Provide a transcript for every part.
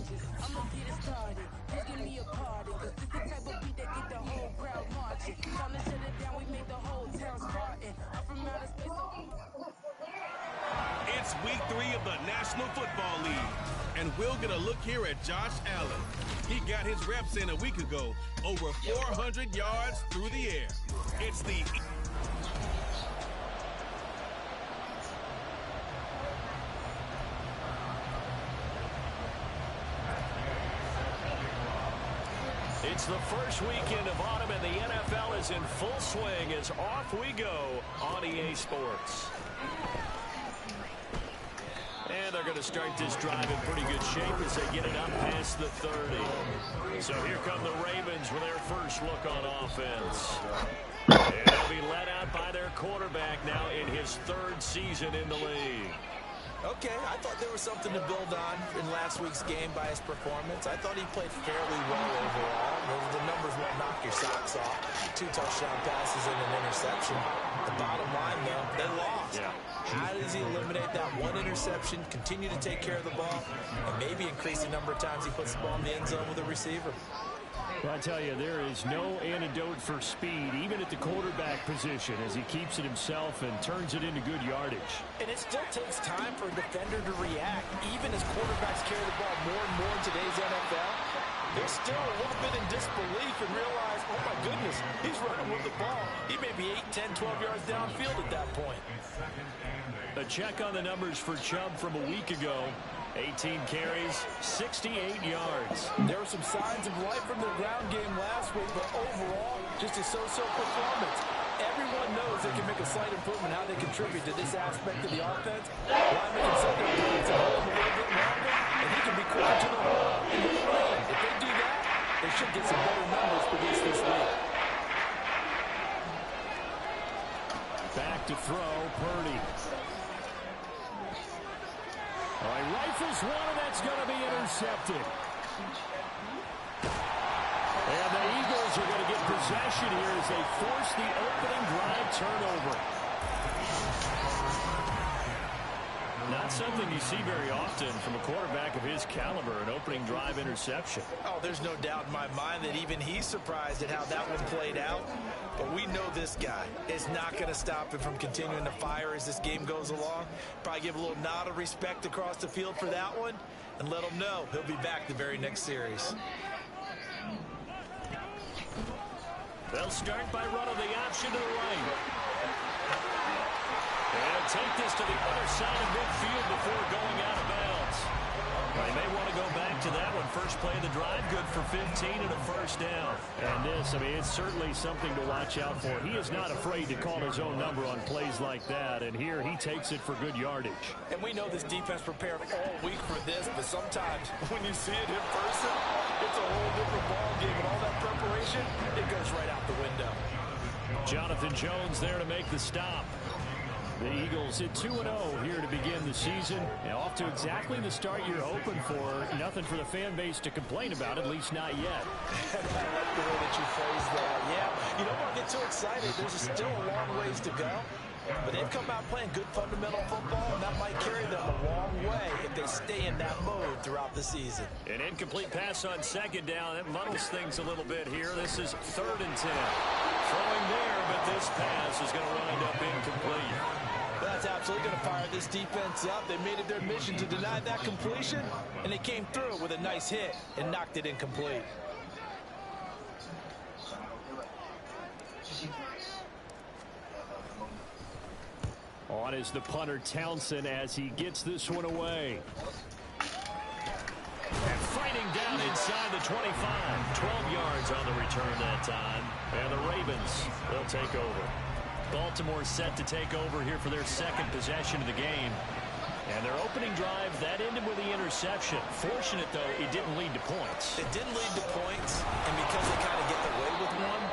It's week 3 of the National Football League, and we'll get a look here at Josh Allen. He got his reps in a week ago, over 400 yards through the air. It's the... It's the first weekend of autumn, and the NFL is in full swing as off we go on EA Sports. And they're going to start this drive in pretty good shape as they get it up past the 30. So here come the Ravens with their first look on offense. And they'll be led out by their quarterback now in his 3rd season in the league. Okay, I thought there was something to build on in last week's game by his performance. I thought he played fairly well overall. The numbers won't knock your socks off. 2 touchdown passes and an interception. The bottom line, though, they lost. Yeah. How does he eliminate that 1 interception, continue to take care of the ball, and maybe increase the number of times he puts the ball in the end zone with a receiver? Well, I tell you, there is no antidote for speed, even at the quarterback position, as he keeps it himself and turns it into good yardage. And it still takes time for a defender to react, even as quarterbacks carry the ball more and more in today's NFL. They're still a little bit in disbelief and realize, oh my goodness, he's running with the ball. He may be 8, 10, 12 yards downfield at that point. A check on the numbers for Chubb from a week ago. 18 carries, 68 yards. There were some signs of life from their ground game last week, but overall, just a so-so performance. Everyone knows they can make a slight improvement how they contribute to this aspect of the offense. Lyman can set their opponents at home a little bit longer, and he can be quicker to the hole and hit the lane. If they do that, they should get some better numbers produced this week. Back to throw, Purdy. He rifles one, and that's going to be intercepted. And the Eagles are going to get possession here as they force the opening drive turnover. Not something you see very often from a quarterback of his caliber, an opening drive interception. Oh, there's no doubt in my mind that even he's surprised at how that one played out. But we know this guy is not going to stop him from continuing to fire as this game goes along. Probably give a little nod of respect across the field for that one and let him know he'll be back the very next series. They'll start by running the option to the right. And take this to the other side of midfield before going out of bounds. Well, they may want to go back to that one. First play of the drive, good for 15 and a first down. And this, I mean, it's certainly something to watch out for. He is not afraid to call his own number on plays like that. And here he takes it for good yardage. And we know this defense prepared all week for this, but sometimes when you see it in person, it's a whole different ball game. And all that preparation, it goes right out the window. Jonathan Jones there to make the stop. The Eagles hit 2-0 here to begin the season. And off to exactly the start you're hoping for. Nothing for the fan base to complain about, at least not yet. I like the way that you phrased that. Yeah, you don't want to get too excited. There's still a long ways to go. But they've come out playing good fundamental football, and that might carry them a long way if they stay in that mode throughout the season. An incomplete pass on second down. That muddles things a little bit here. This is 3rd and 10. Throwing there, but this pass is going to wind up incomplete. That's absolutely going to fire this defense up. They made it their mission to deny that completion, and they came through with a nice hit and knocked it incomplete. On is the punter Townsend as he gets this one away. And fighting down inside the 25. 12 yards on the return that time. And the Ravens will take over. Baltimore set to take over here for their 2nd possession of the game. And their opening drive, that ended with the interception. Fortunate, though, it didn't lead to points. It didn't lead to points, and because they kind of get away with one,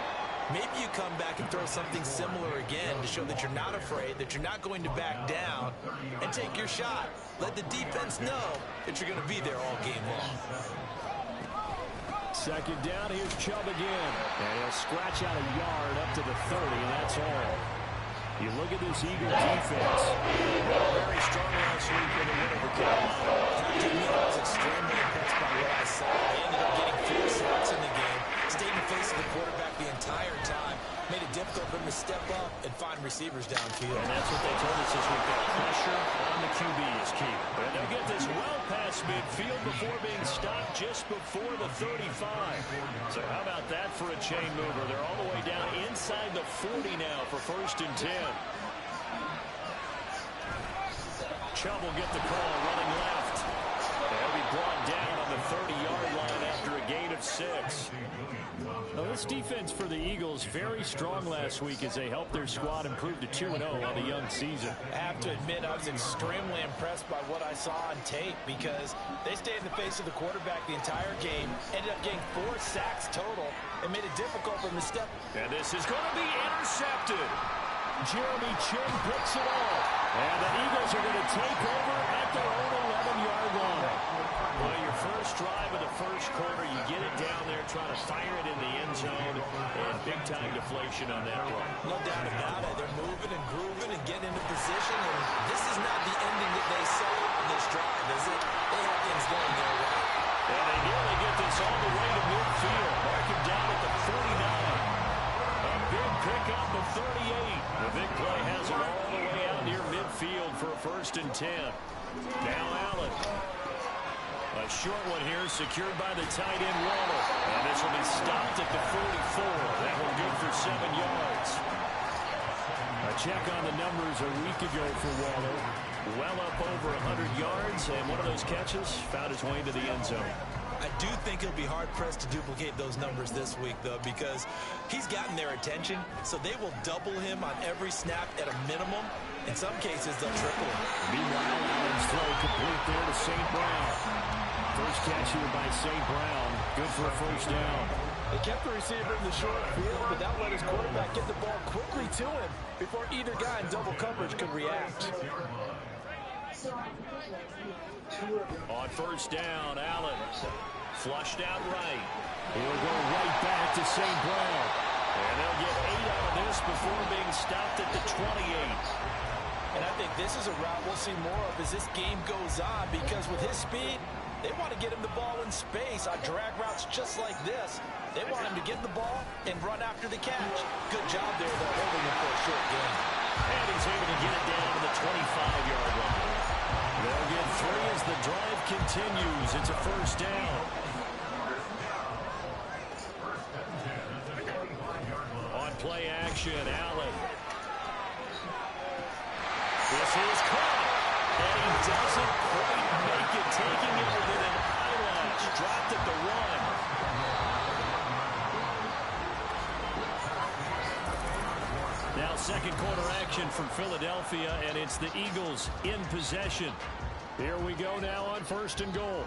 maybe you come back and throw something similar again to show that you're not afraid, that you're not going to back down, and take your shot. Let the defense know that you're going to be there all game long. Second down, here's Chubb again. And he'll scratch out a yard up to the 30, and that's all. You look at this Eagle defense. Very strong last week in the win over Carolina. I was extremely impressed by what I saw. They ended up getting 4 sacks in the game. Stayed in the face of the quarterback the entire time. Made it difficult for him to step up and find receivers downfield. And that's what they told us this week. That pressure on the QB is key. And they'll get this well past midfield before being stopped just before the 35. So how about that for a chain mover? They're all the way down inside the 40 now for 1st and 10. Chubb will get the call running left. They'll be brought down on the 30-yard line after a gain of 6. Now, this defense for the Eagles very strong last week as they helped their squad improve to 2-0 on the young season. I have to admit, I was extremely impressed by what I saw on tape because they stayed in the face of the quarterback the entire game, ended up getting 4 sacks total, and made it difficult for him to step. And this is going to be intercepted. Jeremy Chinn picks it off. And the Eagles are going to take over at their own 11-yard line. Well, your first drive of the first quarter, you get it down there, trying to fire it in the end zone, and big-time deflation on that one. No doubt about it. They're moving and grooving and getting into position, and this is not the ending that they saw on this drive, is it? They have things going their way. And they nearly get this all the way to midfield. Mark him down at the 49. A big pickup of 38. The big play has it all the way out near midfield for a 1st and 10. Now Allen. A short one here secured by the tight end Waller. And this will be stopped at the 44. That one good for 7 yards. A check on the numbers a week ago for Waller. Well up over 100 yards, and one of those catches found its way into the end zone. I do think he'll be hard-pressed to duplicate those numbers this week, though, because he's gotten their attention, so they will double him on every snap at a minimum. In some cases, they'll triple him. Meanwhile, Allen's throw complete there to St. Brown. First catch here by St. Brown. Good for a 1st down. They kept the receiver in the short field, but that let his quarterback get the ball quickly to him before either guy in double coverage could react. On 1st down, Allen flushed out right. He'll go right back to St. Brown. And they'll get 8 out of this before being stopped at the 28. And I think this is a route we'll see more of as this game goes on, because with his speed, they want to get him the ball in space on drag routes just like this. They want him to get the ball and run after the catch. Good job there, though, holding him for a short game. And he's able to get it down to the 25-yard line. They'll get 3 as the drive continues. It's a 1st down. On play action, Allen. This is caught. And he doesn't quite make it, taking it within an eyelash. Dropped at the 1. Now 2nd quarter action from Philadelphia, and it's the Eagles in possession. Here we go now on 1st and goal,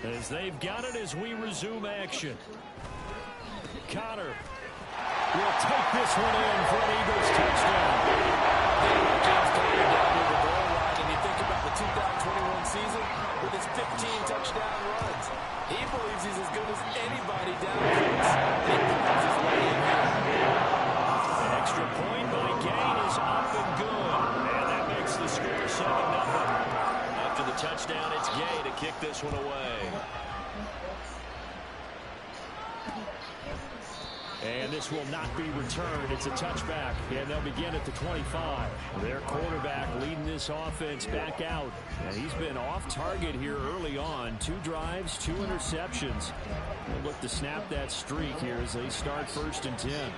as they've got it as we resume action. Connor will take this one in for an Eagles touchdown. James Conner down near the goal line, and you think about the 2021 season with his 15 touchdown runs. He believes he's as good as anybody down close. He finds his way in here. An extra point by Gain is up and good, and that makes the score 7-0. After the touchdown, it's Gay to kick this one away. And this will not be returned. It's a touchback, and they'll begin at the 25. Their quarterback leading this offense back out. And he's been off target here early on. 2 drives, 2 interceptions. They'll look to snap that streak here as they start 1st and 10.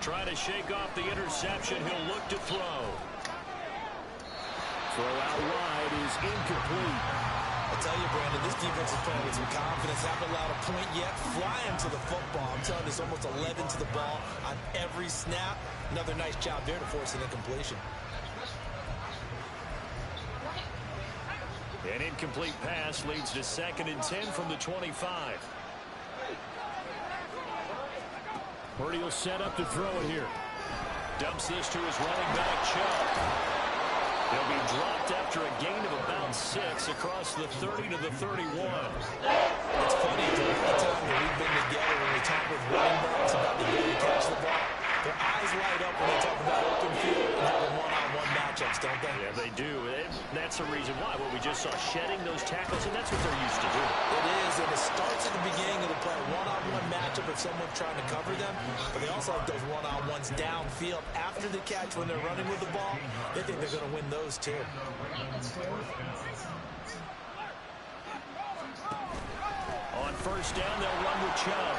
Trying to shake off the interception. He'll look to throw. Throw out wide is incomplete. I tell you, Brandon, this defense is playing with some confidence. Haven't allowed a point yet. Flying to the football. I'm telling you, it's almost 11 to the ball on every snap. Another nice job there to force an incompletion. An incomplete pass leads to 2nd and 10 from the 25. Purdy will set up to throw it here. Dumps this to his running back, Chubb. He'll be dropped after a gain of about 6 across the 30 to the 31. It's funny, the time that we've been together when we talk with the reason why. Well, we just saw shedding those tackles, and that's what they're used to doing. It is, and it starts at the beginning of the play. One-on-one matchup if someone's trying to cover them, but they also like those one-on-ones downfield after the catch when they're running with the ball. They think they're going to win those too. On first down, they'll run with Chubb.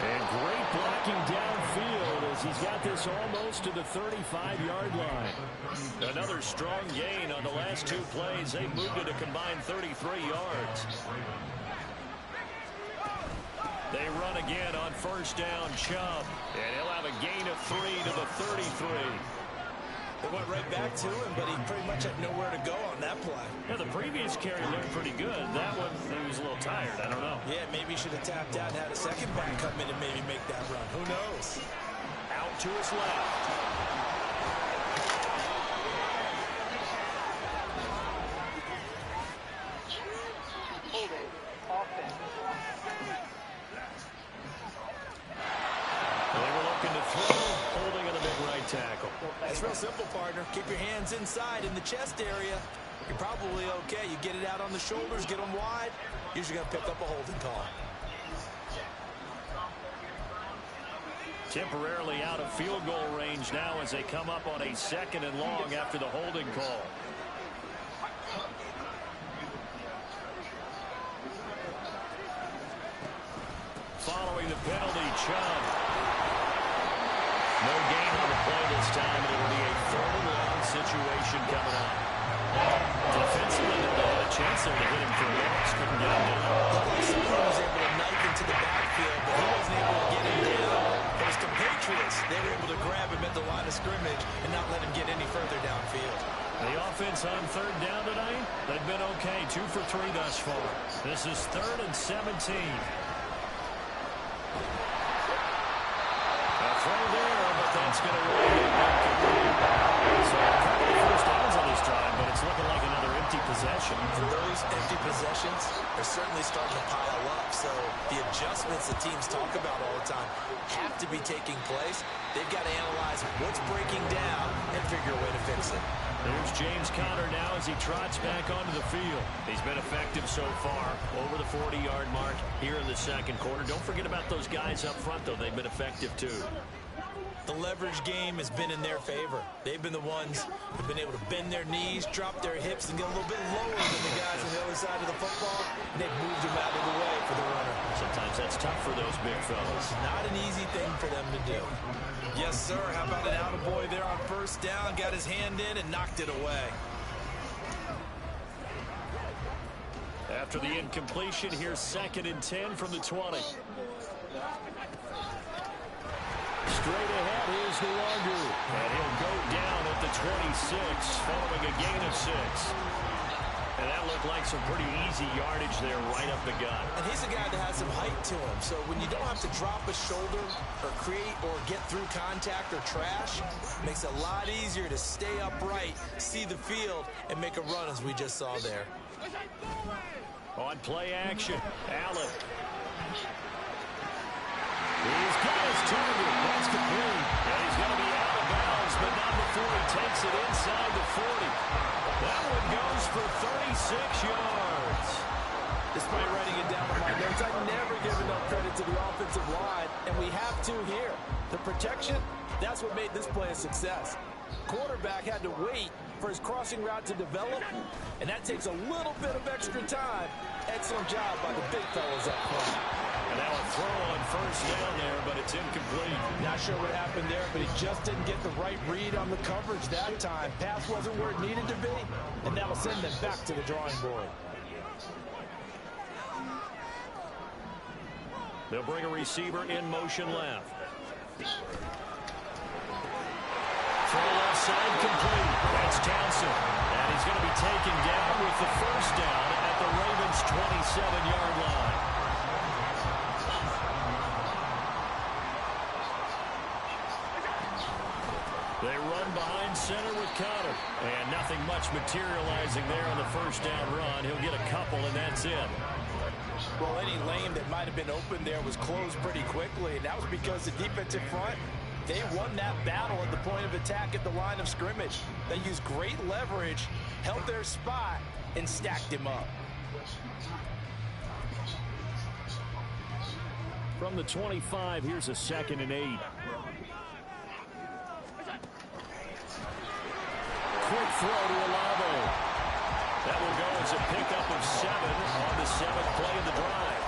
And great blocking downfield as he's got this almost to the 35-yard line. Another strong gain on the last two plays. They moved it a combined 33 yards. They run again on first down, Chubb. And he'll have a gain of 3 to the 33. They went right back to him, but he pretty much had nowhere to go on that play. Yeah, the previous carry looked pretty good. That one, he was a little tired. I don't know. Yeah, maybe he should have tapped out and had a second back come in and maybe make that run. Who knows? Out to his left. It's real simple, partner. Keep your hands inside in the chest area. You're probably okay. You get it out on the shoulders, get them wide. Usually going to pick up a holding call. Temporarily out of field goal range now as they come up on a 2nd and long after the holding call. Following the penalty, Chubb. No gain on the play this time. It'll be a 3rd and long situation coming up. Defensively, they had a chance there to hit him for a loss. Couldn't get him down. Someone was able to knife into the backfield, but he wasn't able to get him down. But his compatriots, they were able to grab him at the line of scrimmage and not let him get any further downfield. The offense on 3rd down tonight, they've been okay. 2 for 3 thus far. This is 3rd and 17. Throw there, but that's going to really get incomplete. So a couple of first downs on this drive, but it's looking like another empty possession. For those empty possessions, they're certainly starting to pile up. So the adjustments that teams talk about all the time have to be taking place. They've got to analyze what's breaking down and figure a way to fix it. There's James Conner now as he trots back onto the field. He's been effective so far, over the 40-yard mark here in the 2nd quarter. Don't forget about those guys up front, though. They've been effective, too. The leverage game has been in their favor. They've been the ones who've been able to bend their knees, drop their hips, and get a little bit lower than the guys on the other side of the football. And they've moved them out of the way for the runner. Sometimes that's tough for those big fellas. Not an easy thing for them to do. Yes, sir. How about an attaboy there on first down? Got his hand in and knocked it away. After the incompletion, here's 2nd and 10 from the 20. Straight ahead is Nwangu. And he'll go down at the 26 following a gain of 6. And that looked like some pretty easy yardage there right up the gut. And he's a guy that has some height to him. So when you don't have to drop a shoulder or create or get through contact or trash, it makes it a lot easier to stay upright, see the field, and make a run as we just saw there. On play action, Allen. He's got his target. That's complete. And he's going to be out of bounds, but not before he takes it inside the 40. That one goes for 36 yards. Despite writing it down on my notes, I never give enough credit to the offensive line, and we have to here. The protection, that's what made this play a success. Quarterback had to wait for his crossing route to develop, and that takes a little bit of extra time. Excellent job by the big fellas up front. And now a throw on first down there, but it's incomplete. Not sure what happened there, but he just didn't get the right read on the coverage that time. Pass wasn't where it needed to be, and that'll send them back to the drawing board. They'll bring a receiver in motion left. Throw left side complete. That's Townsend. And he's going to be taken down with the first down at the Ravens' 27-yard line. They run behind center with Conner. And nothing much materializing there on the first down run. He'll get a couple, and that's it. Well, any lane that might have been open there was closed pretty quickly, and that was because the defensive front They won that battle at the point of attack at the line of scrimmage. They used great leverage, held their spot, and stacked him up. From the 25, here's a 2nd and 8. Quick throw to Olave. That will go as a pickup of 7 on the 7th play of the drive.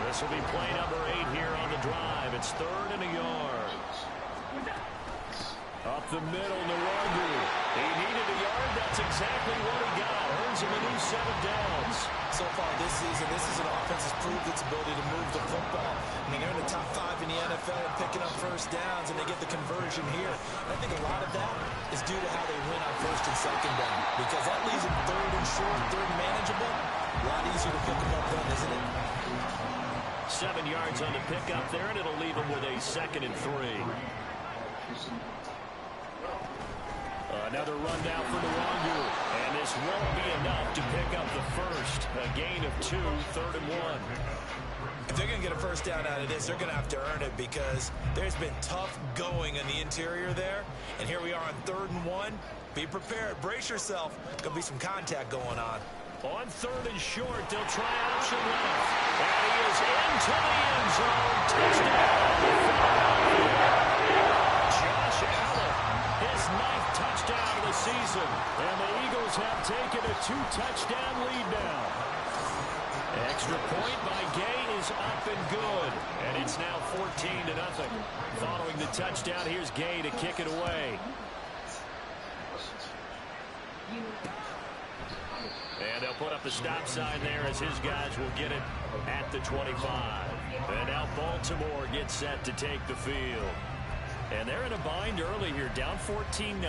This will be play number 8 here on the drive. It's 3rd and a yard. Up the middle, Nwangu. He needed a yard. That's exactly what he got. Earns him a new 7 downs. So far this season, this is an offense that's proved its ability to move the football. I mean, they're in the top 5 in the NFL and picking up first downs, and they get the conversion here. And I think a lot of that is due to how they win on 1st and 2nd down, because that leaves them 3rd and short, 3rd and manageable. A lot easier to pick them up then, isn't it? 7 yards on the pickup there, and it'll leave them with a 2nd and 3. Another rundown for Nwangu, and this won't be enough to pick up the first. A gain of 2, 3rd and 1. If they're going to get a first down out of this, they're going to have to earn it, because there's been tough going in the interior there. And here we are on 3rd and 1. Be prepared. Brace yourself. Going to be some contact going on. On 3rd and short, they'll try option left. And he is into the end zone. Touchdown. Josh Allen, his 9th touchdown of the season. And the Eagles have taken a 2-touchdown lead now. Extra point by Gay is up and good. And it's now 14-0. Following the touchdown, here's Gay to kick it away. And they'll put up the stop sign there as his guys will get it at the 25. And now Baltimore gets set to take the field. And they're in a bind early here, down 14-0.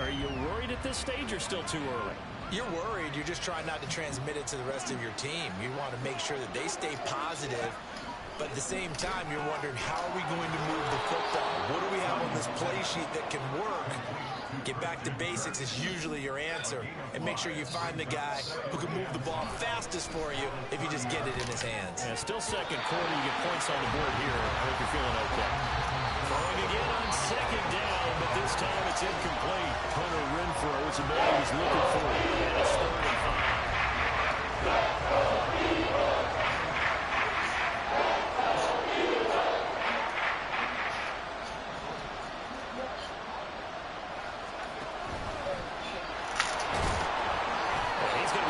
Are you worried at this stage or still too early? You're worried. You're just trying not to transmit it to the rest of your team. You want to make sure that they stay positive. But at the same time, you're wondering, how are we going to move the football? What do we have on this play sheet that can work? Get back to basics is usually your answer. And make sure you find the guy who can move the ball fastest for you if you just get it in his hands. And still 2nd quarter, you get points on the board here. I hope you're feeling okay. Throwing again on 2nd down, but this time it's incomplete. Hunter Renfrow is the man he's looking for. And it's 3rd and 5.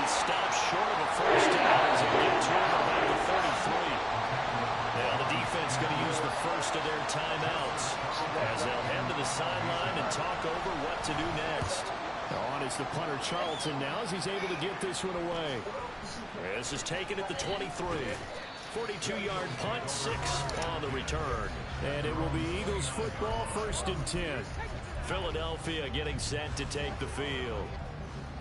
Stopped short of a first down as they get to him about the 33. Now the defense going to use the first of their timeouts as they'll head to the sideline and talk over what to do next. On is the punter Charlton now as he's able to get this one away. This is taken at the 23. 42-yard punt, 6 on the return. And it will be Eagles football, 1st and 10. Philadelphia getting set to take the field.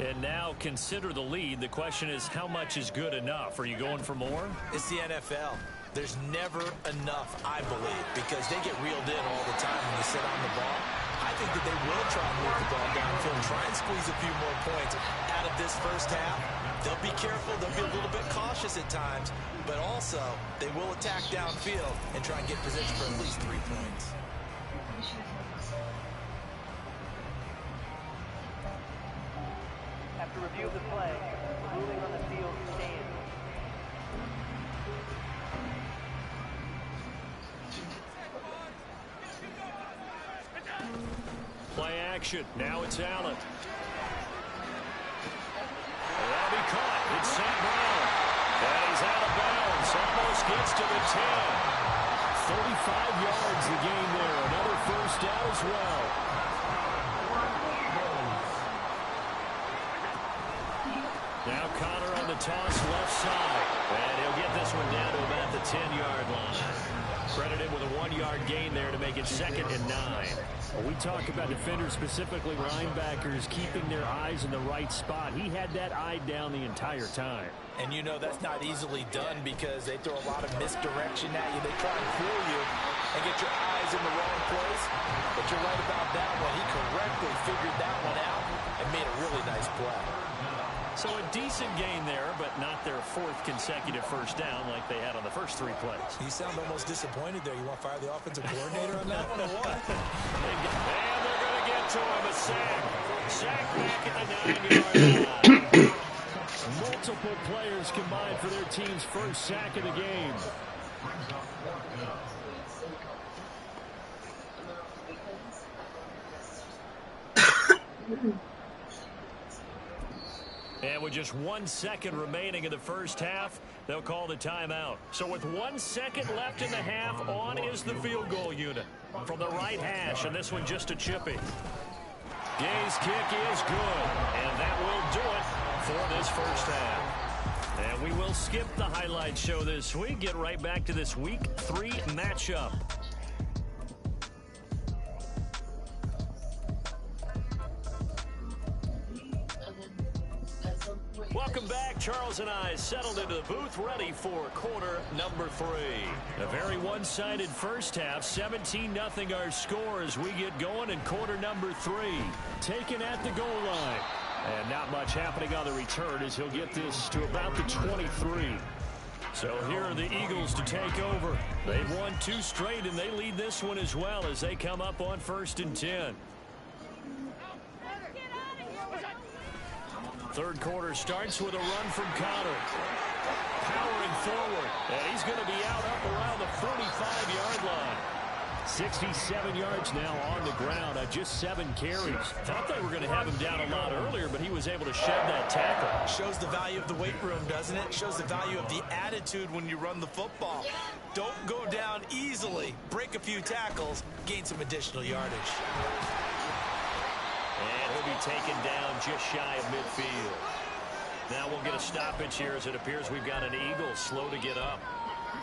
And now consider the lead. The question is, how much is good enough? Are you going for more? It's the NFL. There's never enough, I believe, because they get reeled in all the time when you sit on the ball. I think that they will try and move the ball downfield, try and squeeze a few more points out of this first half. They'll be careful. They'll be a little bit cautious at times, but also they will attack downfield and try and get position for at least 3 points. After review of the play, ruling on the field stands. Play action. Now it's Allen. That'll be caught. It's St. Brown. And he's out of bounds. Almost gets to the 10. 35 yards the gain there. Another first down as well. Now Connor on the toss left side. And he'll get this one down to about the 10-yard line. Credited with a 1-yard gain there to make it 2nd and 9. Well, we talk about defenders, specifically linebackers, keeping their eyes in the right spot. He had that eye down the entire time. And you know that's not easily done because they throw a lot of misdirection at you. They try and fool you and get your eyes in the wrong place. But you're right about that one. He correctly figured that one out and made a really nice play. So a decent gain there, but not their 4th consecutive first down like they had on the first 3 plays. You sound almost disappointed there. You want to fire the offensive coordinator on that one or what? And they're going to get to him. A sack. Sack back at the 9-yard line. Multiple players combined for their team's first sack of the game. And with just 1 second remaining in the first half, they'll call the timeout. So with 1 second left in the half, on is the field goal unit from the right hash, and this one just a chippy. Gay's kick is good, and that will do it for this first half. And we will skip the highlight show this week, get right back to this Week 3 matchup. Welcome back. Charles and I settled into the booth, ready for quarter number 3. A very one-sided first half, 17-0 our score as we get going in quarter number 3. Taken at the goal line. And not much happening on the return as he'll get this to about the 23. So here are the Eagles to take over. They've won 2 straight, and they lead this one as well as they come up on 1st and 10. Third quarter starts with a run from Connor. Powering forward, and he's going to be out up around the 45-yard line. 67 yards now on the ground on just 7 carries. Thought they were going to have him down a lot earlier, but he was able to shed that tackle. Shows the value of the weight room, doesn't it? Shows the value of the attitude when you run the football. Don't go down easily. Break a few tackles, gain some additional yardage. And he'll be taken down just shy of midfield. Now we'll get a stoppage here as it appears we've got an Eagle slow to get up.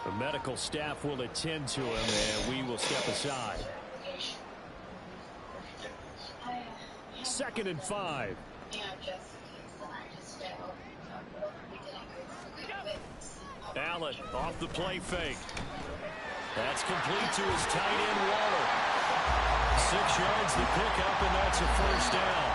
The medical staff will attend to him, and we will step aside. 2nd and 5. Allen off the play fake. That's complete to his tight end, Waller. 6 yards the pickup, and that's a first down.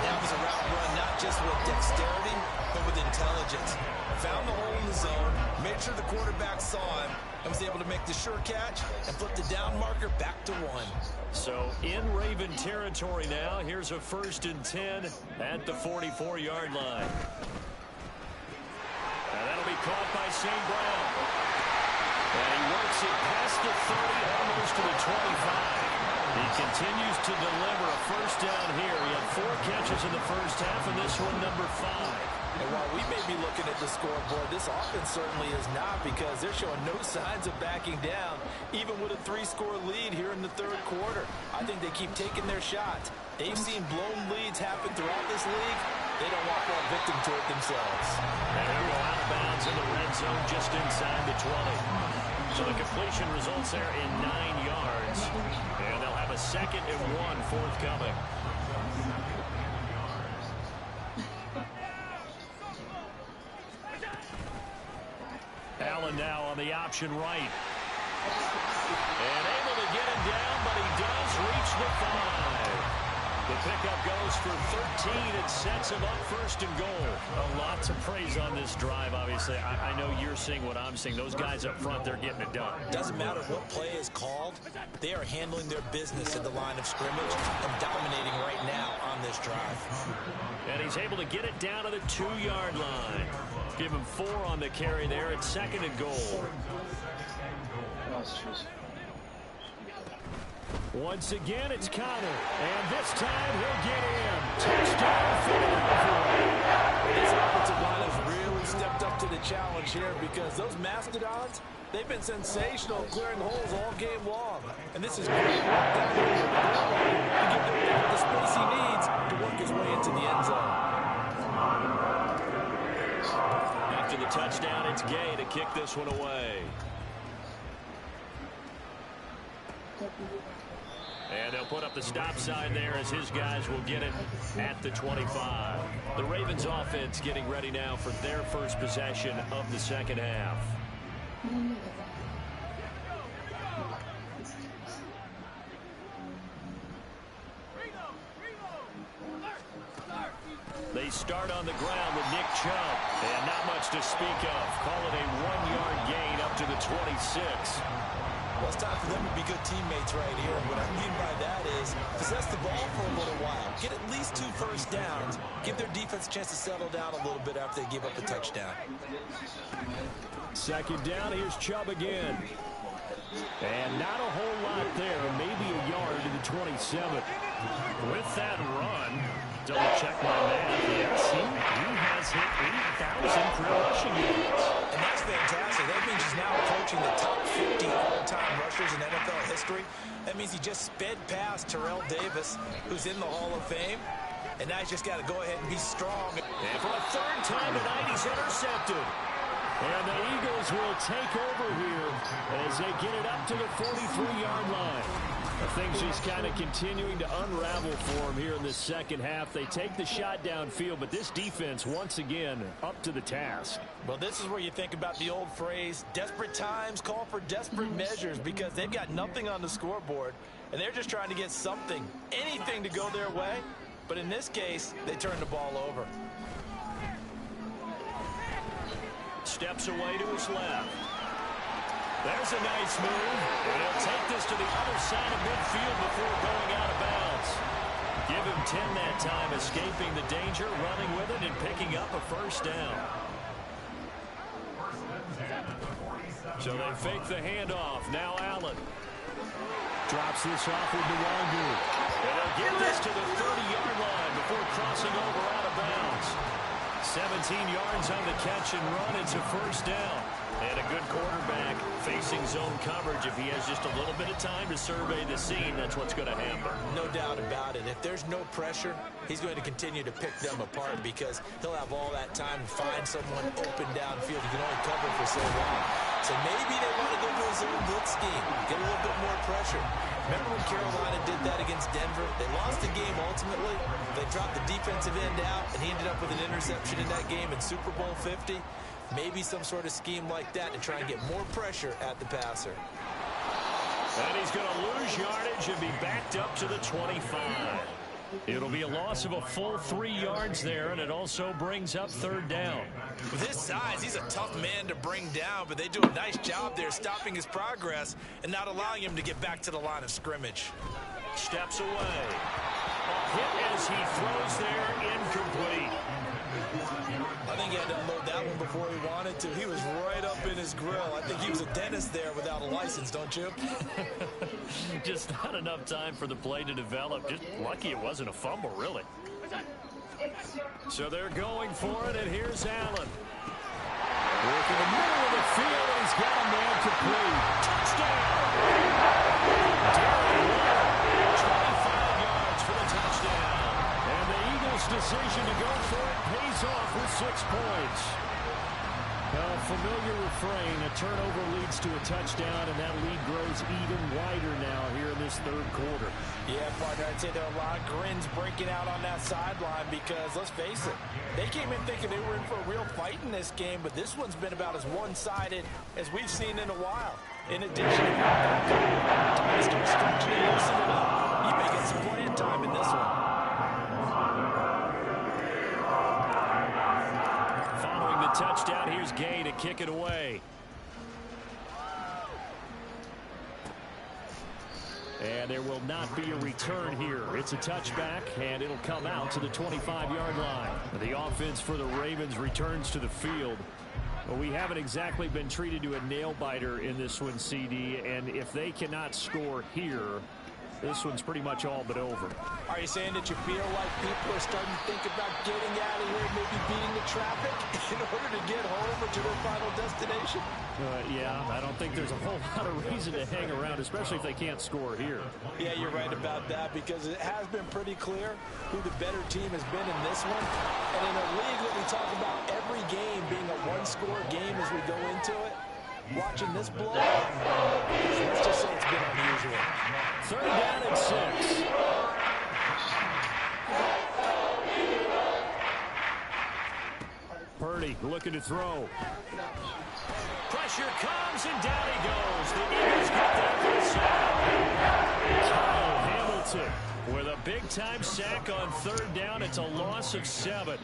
That was a route run not just with dexterity, but with intelligence. Found the hole in the zone, made sure the quarterback saw him, and was able to make the sure catch and flip the down marker back to 1. So in Raven territory now, here's a 1st and 10 at the 44-yard line. And that'll be caught by St. Brown. And he works it past the 30, almost to the 25. He continues to deliver a first down here. He had 4 catches in the first half, and this one number 5. And while we may be looking at the scoreboard, this offense certainly is not, because they're showing no signs of backing down, even with a 3-score lead here in the 3rd quarter. I think they keep taking their shots. They've seen blown leads happen throughout this league. They don't want that victim to it themselves. And he'll go out of bounds in the red zone just inside the 20. So the completion results there in 9 yards. And they'll have a 2nd and 1 forthcoming. Allen now on the option right. And able to get him down, but he does reach the 5. The pickup goes for 13 and sets him up 1st and goal. A lot to praise on this drive, obviously. I know you're seeing what I'm seeing. Those guys up front, they're getting it done. Doesn't matter what play is called. They are handling their business at the line of scrimmage and dominating right now on this drive. And he's able to get it down to the 2-yard line. Give him 4 on the carry there at 2nd and goal. Once again, it's Connor. And this time, he'll get in. Touchdown, Philadelphia. This offensive line has really stepped up to the challenge here, because those Mastodons, they've been sensational clearing holes all game long. And this is great work down here to give them the space he needs to work his way into the end zone. After the touchdown, it's Gay to kick this one away. And they'll put up the stop sign there as his guys will get it at the 25. The Ravens offense getting ready now for their first possession of the 2nd half. They start on the ground with Nick Chubb. And not much much to speak of. Call it a 1-yard gain up to the 26. Well, it's time for them to be good teammates right here. What I mean by that is possess the ball for a little while. Get at least 2 first downs. Give their defense a chance to settle down a little bit after they give up a touchdown. Second down, here's Chubb again. And not a whole lot there, maybe a yard to the 27. With that run, double check my math. Yes, he has hit 8,000 career rushing yards. And that's fantastic. That means he's now approaching the top 50 all-time rushers in NFL history. That means he just sped past Terrell Davis, who's in the Hall of Fame. And now he's just got to go ahead and be strong. And for a third time tonight, he's intercepted. And the Eagles will take over here as they get it up to the 43-yard line. Things just kind of continuing to unravel for them here in this second half. They take the shot downfield, but this defense, once again, up to the task. Well, this is where you think about the old phrase, desperate times call for desperate measures, because they've got nothing on the scoreboard, and they're just trying to get something, anything to go their way. But in this case, they turn the ball over. Steps away to his left. There's a nice move. And he'll take this to the other side of midfield before going out of bounds. Give him 10 that time, escaping the danger, running with it, and picking up a first down. So they fake the handoff. Now Allen. Drops this off with Nwangu. And they'll get this to the 30-yard line before crossing over out of bounds. 17 yards on the catch and run. It's a first down. And a good quarterback facing zone coverage. If he has just a little bit of time to survey the scene, that's what's going to happen. No doubt about it. If there's no pressure, he's going to continue to pick them apart because he'll have all that time to find someone open downfield. He can only cover for so long. So maybe they want to go to a zone blitz scheme, get a little bit more pressure. Remember when Carolina did that against Denver? They lost the game ultimately. They dropped the defensive end out, and he ended up with an interception in that game in Super Bowl 50. Maybe some sort of scheme like that to try and get more pressure at the passer. And he's going to lose yardage and be backed up to the 25. It'll be a loss of a full 3 yards there, and it also brings up third down. With his size, he's a tough man to bring down, but they do a nice job there stopping his progress and not allowing him to get back to the line of scrimmage. Steps away. Hit as he throws there, incomplete. I think he had to unload that one before he wanted to. He was right up in his grill. I think he was a dentist there without a license, don't you? Just not enough time for the play to develop. Just lucky it wasn't a fumble, really. So they're going for it, and here's Allen. Work in the middle of the field, and he's got a man complete. Touchdown! Darren Waller, 25 yards for the touchdown. And the Eagles' decision to go for it pays off with 6 points. A familiar refrain, a turnover leads to a touchdown, and that lead grows even wider now here in this third quarter. Yeah, partner, I'd say there are a lot of grins breaking out on that sideline because, let's face it, they came in thinking they were in for a real fight in this game, but this one's been about as one-sided as we've seen in a while. In addition, time to start stretching and loosening up. You may get some playing time in this one. Following the touchdown, here's Gay to kick it away. And there will not be a return here. It's a touchback, and it'll come out to the 25-yard line. The offense for the Ravens returns to the field. Well, we haven't exactly been treated to a nail-biter in this one, CD, and if they cannot score here, this one's pretty much all but over. Are you saying that you feel like people are starting to think about getting out of here, maybe beating the traffic in order to get home or to their final destination? Yeah, I don't think there's a whole lot of reason to hang around, especially if they can't score here. Yeah, you're right about that because it has been pretty clear who the better team has been in this one. And in a league that we talk about every game being a one-score game as we go into it, watching this blow, let's just say it's been unusual. Third down and 6. Purdy looking to throw. Pressure comes, and down he goes. The Eagles get that for a sack. Kyle Hamilton with a big-time sack on third down. It's a loss of 7.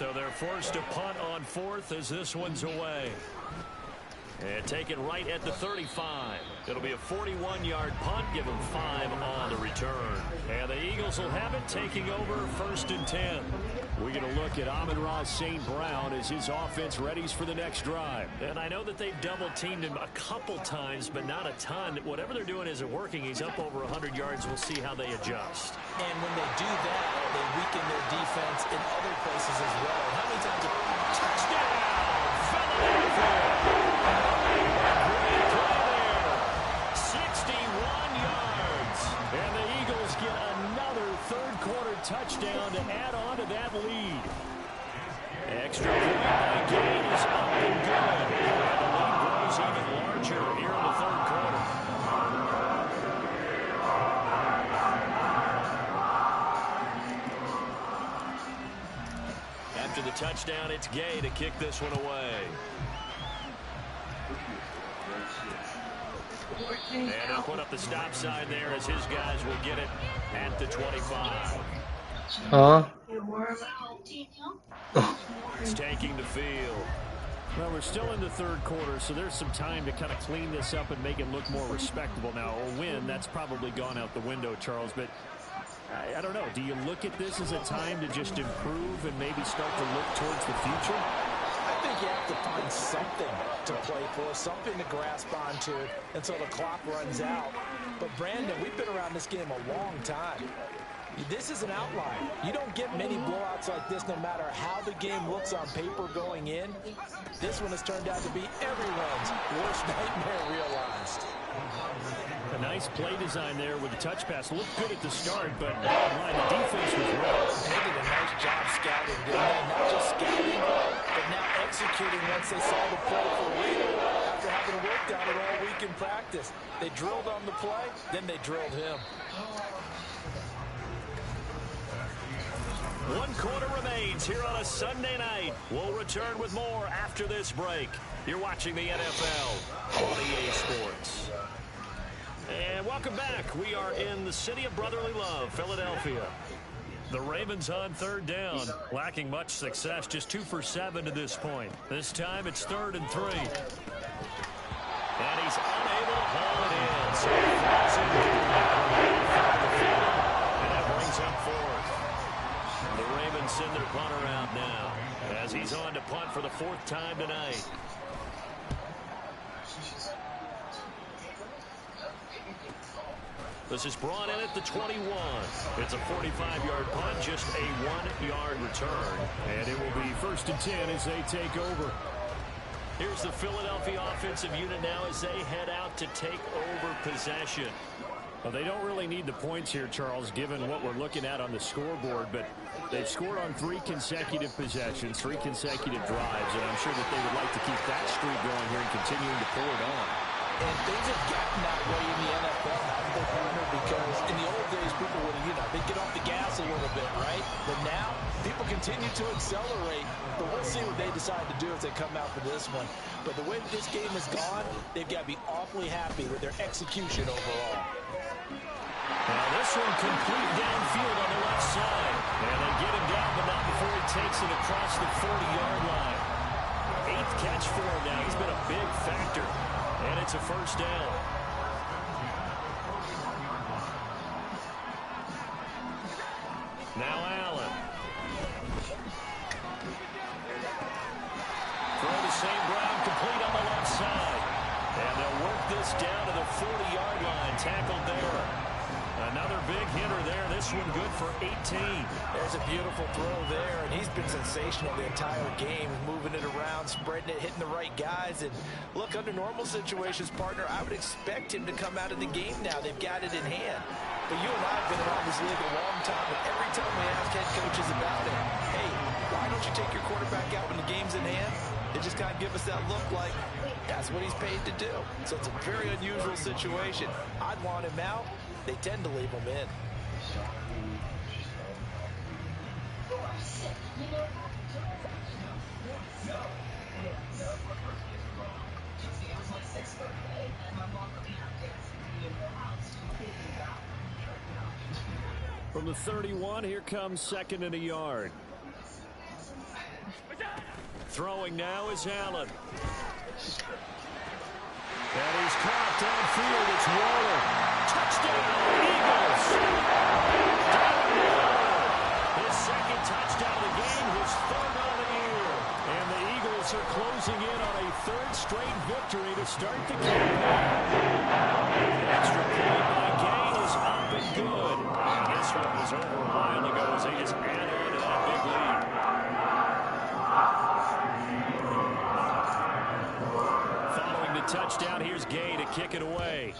So they're forced to punt on fourth as this one's away. And taken right at the 35. It'll be a 41-yard punt. Give them 5 on the return. And the Eagles will have it, taking over 1st and 10. We get a look at Amon-Ra St. Brown as his offense readies for the next drive. And I know that they've double-teamed him a couple times, but not a ton. Whatever they're doing isn't working. He's up over 100 yards. We'll see how they adjust. And when they do that, they weaken their defense in other places as well. How many times touchdown, Philadelphia! Great play there. 61 yards. And the Eagles get another third-quarter touchdown to add on to that lead. Extra point by Gay is up and good. And the lead grows even larger here in the third quarter. After the touchdown, it's Gay to kick this one away. And they'll put up the stop sign there as his guys will get it at the 25. It's taking the field. Well, we're still in the third quarter, so there's some time to kind of clean this up and make it look more respectable. Now, a win, that's probably gone out the window, Charles, but I don't know. Do you look at this as a time to just improve and maybe start to look towards the future? I think you have to find something to play for, something to grasp onto until the clock runs out. But, Brandon, we've been around this game a long time. This is an outlier. You don't get many blowouts like this no matter how the game looks on paper going in. This one has turned out to be everyone's worst nightmare realized. A nice play design there with the touch pass. Looked good at the start, but bottom line, the defense was right. They did a nice job scouting, didn't they? Not just scouting, but now executing once they saw the play for real after having worked on it all week in practice. They drilled on the play, then they drilled him. 1 quarter remains here on a Sunday night. We'll return with more after this break. You're watching the NFL on EA Sports. And welcome back. We are in the city of brotherly love, Philadelphia. The Ravens on third down, lacking much success, just 2 for 7 to this point. This time it's 3rd and 3. And he's unable to haul it in. So he flies and that brings up 4th. The Ravens send their punter out now as he's on to punt for the 4th time tonight. This is brought in at the 21. It's a 45-yard punt, just a 1-yard return. And it will be 1st and 10 as they take over. Here's the Philadelphia offensive unit now as they head out to take over possession. Well, they don't really need the points here, Charles, given what we're looking at on the scoreboard, but they've scored on 3 consecutive possessions, 3 consecutive drives, and I'm sure that they would like to keep that streak going here and continuing to pour it on. And things have gotten that way in the NFL, haven't they, partner? Because in the old days, people would, they'd get off the gas a little bit, right? But now, people continue to accelerate. But we'll see what they decide to do as they come out for this one. But the way this game has gone, they've got to be awfully happy with their execution overall. Now this one complete downfield on the left side. And they get him down, but not before he takes it across the 40-yard line. 8th catch for him now. He's been a big factor. And it's a 1st down. Now Allen. Throw to St. Brown, complete on the left side. And they'll work this down to the 40-yard line. Tackled there. Another big hitter there. This one good for 18. There's a beautiful throw there, and he's been sensational the entire game, moving it around, spreading it, hitting the right guys. And look, under normal situations, partner, I would expect him to come out of the game now. They've got it in hand. But you and I have been around this league a long time, and every time we ask head coaches about it, hey, why don't you take your quarterback out when the game's in hand? They just kind of give us that look like that's what he's paid to do. So it's a very unusual situation. I'd want him out. They tend to leave him in. From the 31, here comes 2nd and a yard. Throwing now is Allen. And he's caught downfield. It's Waller. Touchdown, Eagles. His second touchdown of the game, his third on the year. And the Eagles are closing in on a third straight victory to start the campaign. The extra point by Gay is up and good. And this one was over a while ago as they just added on to that big lead. Following the touchdown, here's Gay to kick it away.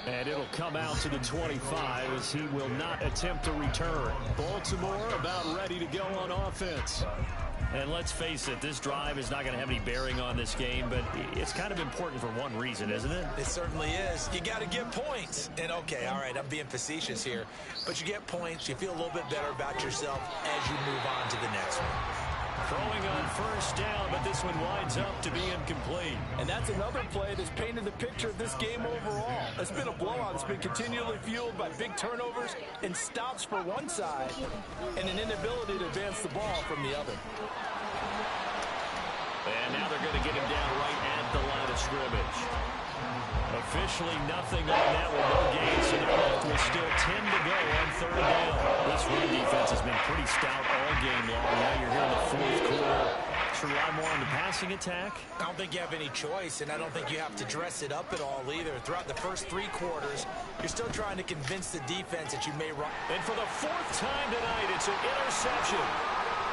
And it'll come out to the 25 as he will not attempt to return. Baltimore about ready to go on offense. And let's face it, this drive is not going to have any bearing on this game, but it's kind of important for one reason, isn't it? It certainly is. You got to get points. And, okay, all right, I'm being facetious here. But you get points, you feel a little bit better about yourself as you move on to the next one. Throwing on first down, but this one winds up to be incomplete. And that's another play that's painted the picture of this game overall. It's been a blowout. It's been continually fueled by big turnovers and stops for one side and an inability to advance the ball from the other. And now they're going to get him down right at the line of scrimmage. Officially nothing on that one, no gain, so they're left with still 10 to go on third down. This run defense has been pretty stout all game long. Now you're here in the fourth quarter. Should rely more on the passing attack? I don't think you have any choice, and I don't think you have to dress it up at all either. Throughout the first 3 quarters, you're still trying to convince the defense that you may run. And for the 4th time tonight, it's an interception.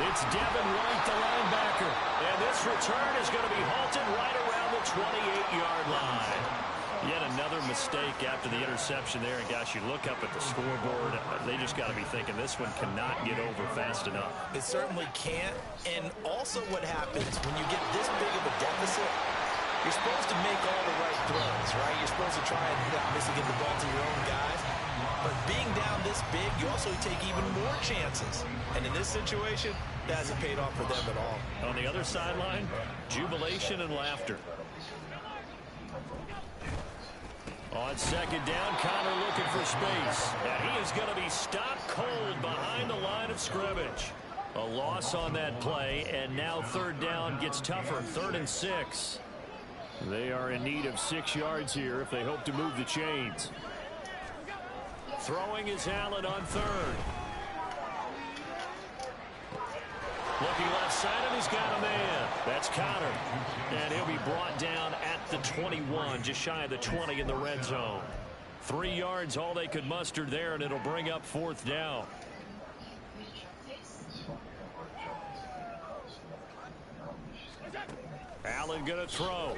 It's Devin White, the linebacker. And this return is going to be halted right around the 28-yard line. Yet another mistake after the interception there. And, gosh, you look up at the scoreboard. They just got to be thinking this one cannot get over fast enough. It certainly can't. And also what happens when you get this big of a deficit, you're supposed to make all the right throws, right? You're supposed to try and obviously get the ball to your own guys. But being down this big, you also take even more chances. And in this situation, that hasn't paid off for them at all. On the other sideline, jubilation and laughter. On second down, Connor looking for space. And he is going to be stopped cold behind the line of scrimmage. A loss on that play, and now third down gets tougher. 3rd and 6. They are in need of 6 yards here if they hope to move the chains. Throwing is Allen on third. Looking left side, and he's got a man. That's Connor. And he'll be brought down at the 21, just shy of the 20 in the red zone. 3 yards, all they could muster there, and it'll bring up 4th down. Allen going to throw.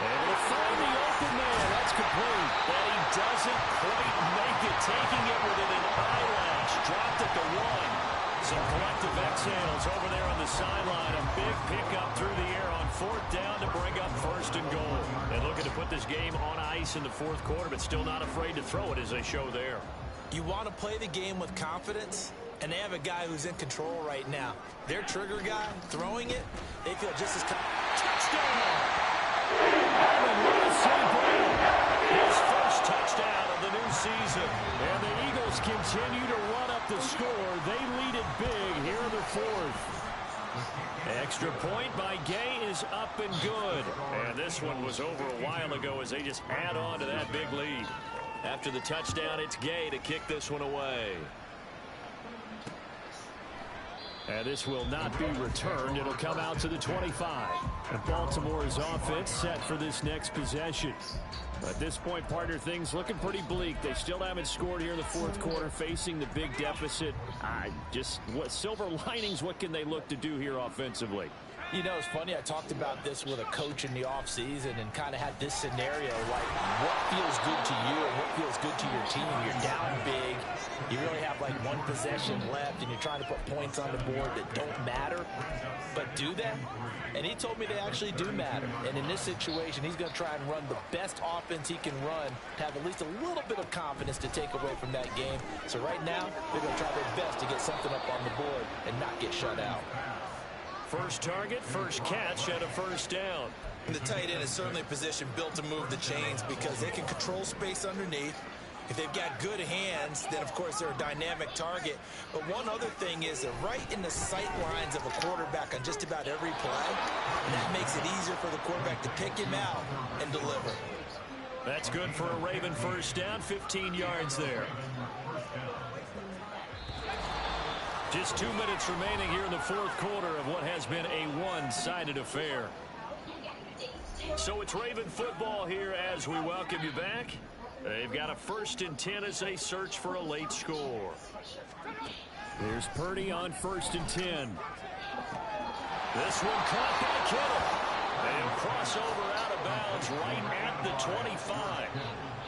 Able to find the open man. That's complete. But he doesn't quite make it. Taking it within an eyelash. Dropped at the 1. Some collective exhales over there on the sideline. A big pickup through the air on 4th down to bring up 1st and goal. And looking to put this game on ice in the 4th quarter, but still not afraid to throw it as they show there. You want to play the game with confidence, and they have a guy who's in control right now. Their trigger guy throwing it, they feel just as confident. Touchdown! His first touchdown of the new season. And the Eagles continue to run up the score. They lead it big here in the 4th. Extra point by Gay is up and good. And this one was over a while ago as they just add on to that big lead. After the touchdown, it's Gay to kick this one away. And this will not be returned. It'll come out to the 25. And Baltimore's offense set for this next possession. At this point, partner, things looking pretty bleak. They still haven't scored here in the 4th quarter, facing the big deficit. What silver linings, what can they look to do here offensively? You know, it's funny, I talked about this with a coach in the offseason and kind of had this scenario, like what feels good to you and what feels good to your team. You're down big. You really have like 1 possession left and you're trying to put points on the board that don't matter. But do they? And he told me they actually do matter. And in this situation, he's going to try and run the best offense he can run to have at least a little bit of confidence to take away from that game. So right now, they're going to try their best to get something up on the board and not get shut out. First target, first catch, and a 1st down. And the tight end is certainly a position built to move the chains because they can control space underneath. If they've got good hands, then, of course, they're a dynamic target. But one other thing is they're right in the sight lines of a quarterback on just about every play. And that makes it easier for the quarterback to pick him out and deliver. That's good for a Raven first down, 15 yards there. Just 2 minutes remaining here in the fourth quarter of what has been a one-sided affair. So it's Raven football here as we welcome you back. They've got a 1st and 10 as they search for a late score. There's Purdy on 1st and 10. This one caught by Kittle. And crossover out of bounds right at the 25.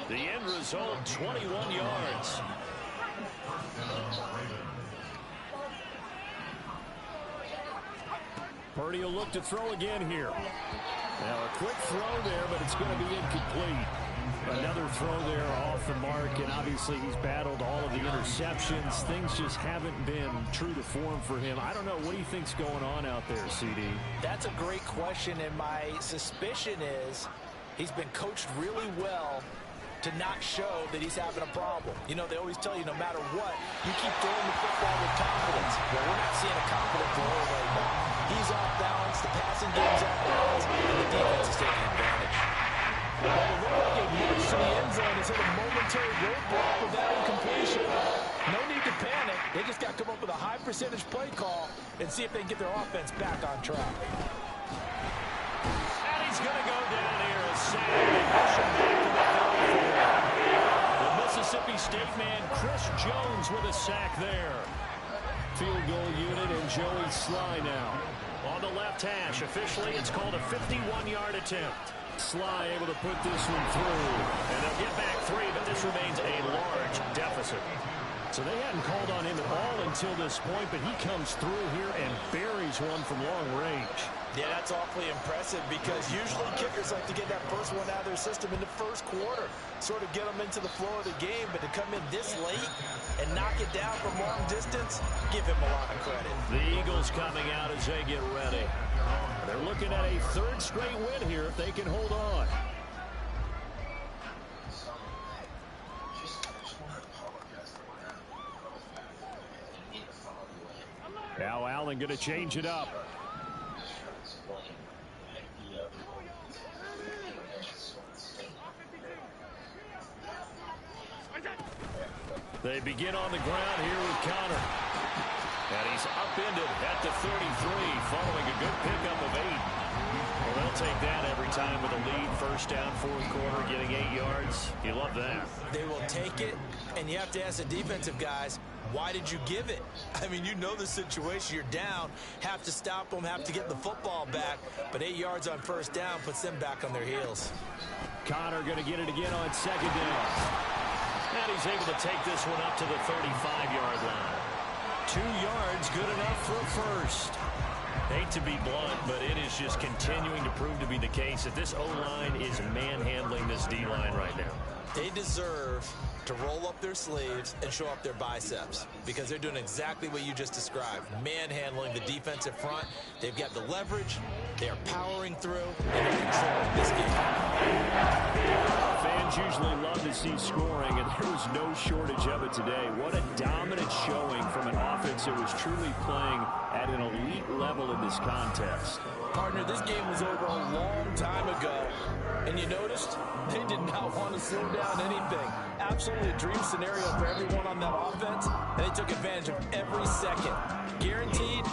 The end result, 21 yards. Purdy will look to throw again here. Now a quick throw there, but it's going to be incomplete. Another throw there off the mark, and obviously he's battled all of the interceptions. Things just haven't been true to form for him. I don't know. What do you think's going on out there, CD? That's a great question, and my suspicion is he's been coached really well to not show that he's having a problem. You know, they always tell you no matter what, you keep throwing the football with confidence. Well, we're not seeing a confident thrower right now. He's off balance, the passing game's off balance, and the defense is taking advantage. Well, it looked like a march to the end zone has hit a momentary roadblock with that incompletion. No need to panic. They just got to come up with a high percentage play call and see if they can get their offense back on track. And he's going to go down here and sack and push him back to the 34. The Mississippi State man, Chris Jones, with a sack there. Field goal unit and Joey Sly now. On the left hash, officially it's called a 51-yard attempt. Sly able to put this one through. And they'll get back 3, but this remains a large deficit. So they hadn't called on him at all until this point, but he comes through here and buries one from long range. Yeah, that's awfully impressive because usually kickers like to get that first one out of their system in the first quarter, sort of get them into the flow of the game, but to come in this late and knock it down from long distance, give him a lot of credit. The Eagles coming out as they get ready. They're looking at a 3rd straight win here if they can hold on. Now Allen going to change it up. They begin on the ground here with Connor. And he's upended at the 33 following a good pickup of 8. Well, they'll take that every time with a lead. First down, fourth quarter, getting 8 yards. You love that. They will take it, and you have to ask the defensive guys, why did you give it? I mean, you know the situation. You're down, have to stop them, have to get the football back. But 8 yards on first down puts them back on their heels. Connor going to get it again on 2nd down. And he's able to take this one up to the 35-yard line. 2 yards, good enough for a first. Hate to be blunt, but it is just continuing to prove to be the case that this O-line is manhandling this D-line right now. They deserve to roll up their sleeves and show up their biceps because they're doing exactly what you just described, manhandling the defensive front. They've got the leverage, they are powering through, and they're controlling this game. Fans usually love to see scoring, and there was no shortage of it today. What a dominant showing from an offense that was truly playing at an elite level in this contest. Partner, this game was over a long time ago, and you noticed they did not want to slow down anything. Absolutely a dream scenario for everyone on that offense, and they took advantage of every second. Guaranteed